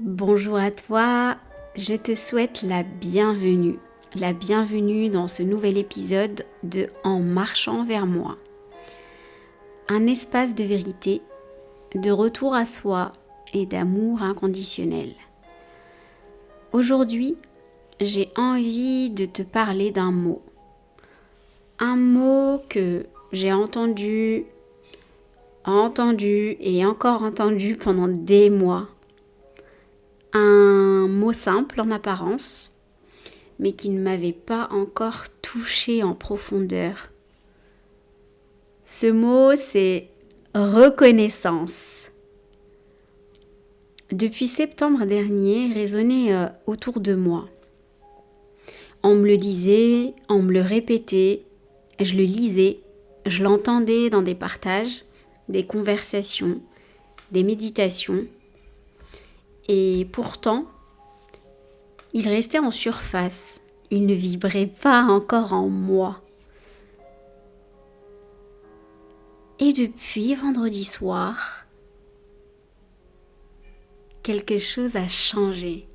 Bonjour à toi, je te souhaite la bienvenue. La bienvenue dans ce nouvel épisode de En marchant vers moi. Un espace de vérité, de retour à soi et d'amour inconditionnel. Aujourd'hui, j'ai envie de te parler d'un mot. Un mot que j'ai entendu et encore entendu pendant des mois. Un mot simple en apparence, mais qui ne m'avait pas encore touché en profondeur. Ce mot, c'est reconnaissance. Depuis septembre dernier, résonnait autour de moi. On me le disait, on me le répétait, je le lisais, je l'entendais dans des partages, des conversations, des méditations. Et pourtant, il restait en surface. Il ne vibrait pas encore en moi. Et depuis vendredi soir, quelque chose a changé.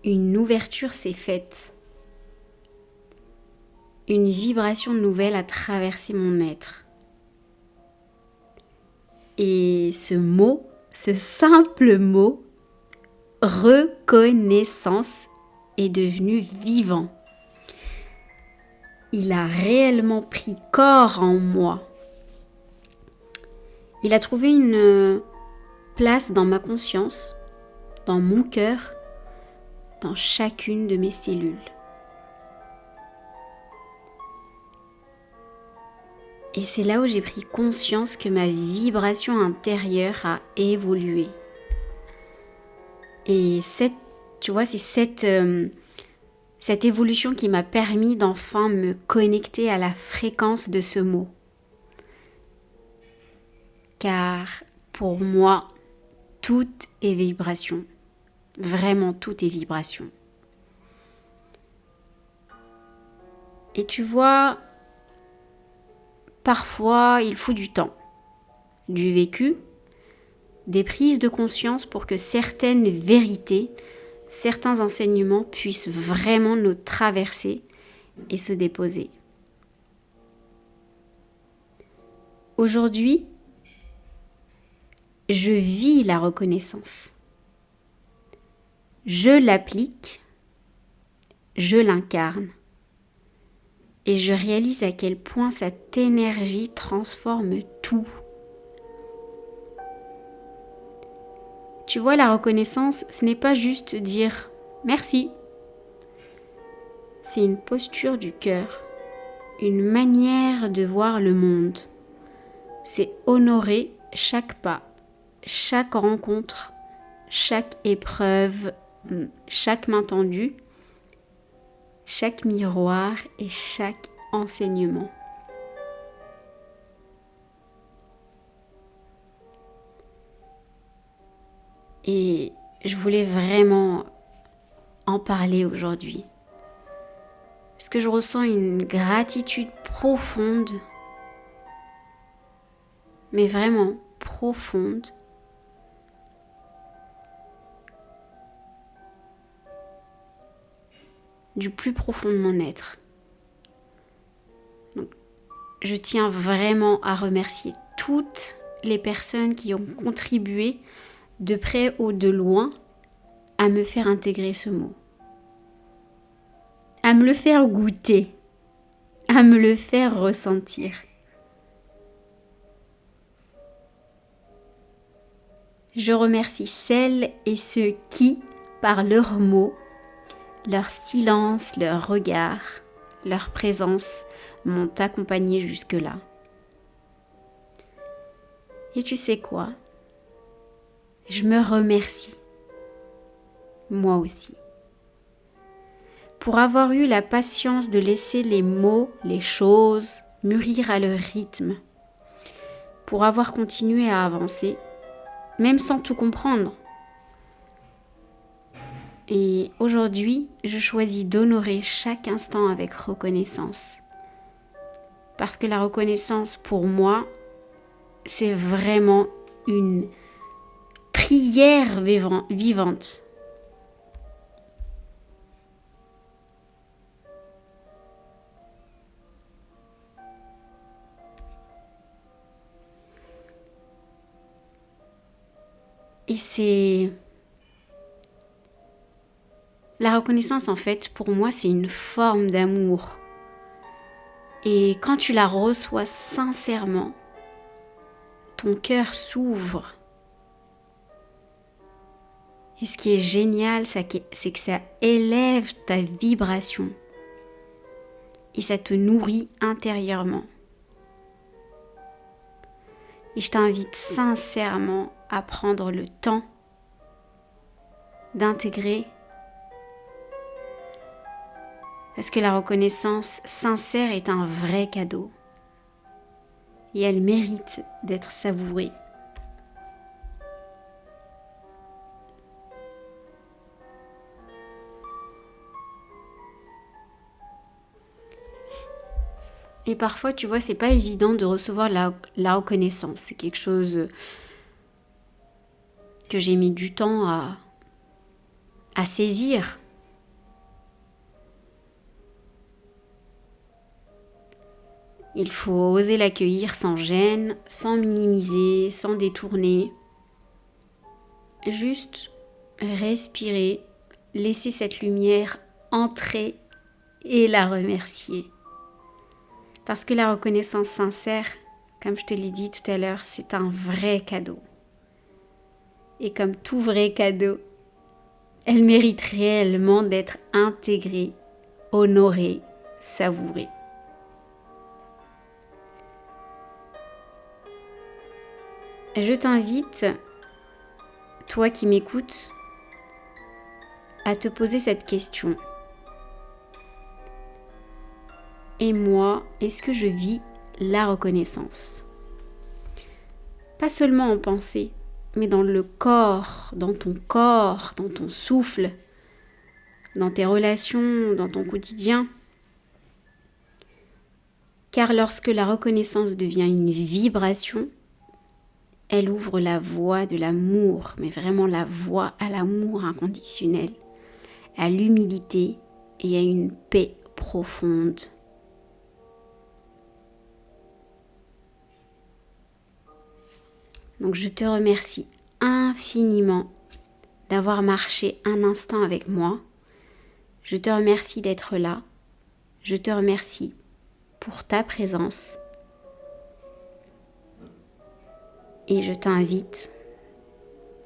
Une ouverture s'est faite. Une vibration nouvelle a traversé mon être. Et ce mot, ce simple mot, reconnaissance, est devenu vivant. Il a réellement pris corps en moi. Il a trouvé une place dans ma conscience, dans mon cœur, dans chacune de mes cellules. Et c'est là où j'ai pris conscience que ma vibration intérieure a évolué. Et c'est cette évolution qui m'a permis d'enfin me connecter à la fréquence de ce mot. Car pour moi, tout est vibration. Vraiment, tout est vibration. Et tu vois, parfois, il faut du temps, du vécu, des prises de conscience pour que certaines vérités, certains enseignements puissent vraiment nous traverser et se déposer. Aujourd'hui, je vis la reconnaissance. Je l'applique, je l'incarne. Et je réalise à quel point cette énergie transforme tout. Tu vois, la reconnaissance, ce n'est pas juste dire merci. C'est une posture du cœur, une manière de voir le monde. C'est honorer chaque pas, chaque rencontre, chaque épreuve, chaque main tendue, chaque miroir et chaque enseignement. Et je voulais vraiment en parler aujourd'hui. Parce que je ressens une gratitude profonde, mais vraiment profonde, du plus profond de mon être. Donc, je tiens vraiment à remercier toutes les personnes qui ont contribué de près ou de loin à me faire intégrer ce mot, à me le faire goûter, à me le faire ressentir. Je remercie celles et ceux qui, par leurs mots, leur silence, leur regard, leur présence m'ont accompagnée jusque-là. Et tu sais quoi ? Je me remercie, moi aussi, pour avoir eu la patience de laisser les mots, les choses mûrir à leur rythme, pour avoir continué à avancer, même sans tout comprendre. Et aujourd'hui, je choisis d'honorer chaque instant avec reconnaissance. Parce que la reconnaissance, pour moi, c'est vraiment une prière vivante. Et c'est... La reconnaissance, en fait, pour moi, c'est une forme d'amour. Et quand tu la reçois sincèrement, ton cœur s'ouvre. Et ce qui est génial, c'est que ça élève ta vibration. Et ça te nourrit intérieurement. Et je t'invite sincèrement à prendre le temps d'intégrer, parce que la reconnaissance sincère est un vrai cadeau et elle mérite d'être savourée. Et parfois, tu vois, c'est pas évident de recevoir la reconnaissance. C'est quelque chose que j'ai mis du temps à saisir. Il faut oser l'accueillir sans gêne, sans minimiser, sans détourner. Juste respirer, laisser cette lumière entrer et la remercier. Parce que la reconnaissance sincère, comme je te l'ai dit tout à l'heure, c'est un vrai cadeau. Et comme tout vrai cadeau, elle mérite réellement d'être intégrée, honorée, savourée. Je t'invite, toi qui m'écoutes, à te poser cette question. Et moi, est-ce que je vis la reconnaissance ? Pas seulement en pensée, mais dans le corps, dans ton souffle, dans tes relations, dans ton quotidien. Car lorsque la reconnaissance devient une vibration, elle ouvre la voie de l'amour, mais vraiment la voie à l'amour inconditionnel, à l'humilité et à une paix profonde. Donc je te remercie infiniment d'avoir marché un instant avec moi. Je te remercie d'être là. Je te remercie pour ta présence. Et je t'invite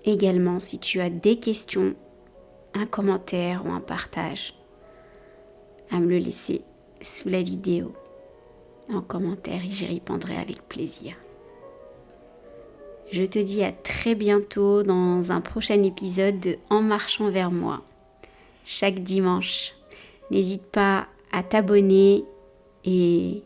également, si tu as des questions, un commentaire ou un partage, à me le laisser sous la vidéo en commentaire et j'y répondrai avec plaisir. Je te dis à très bientôt dans un prochain épisode de En marchant vers moi, chaque dimanche. N'hésite pas à t'abonner et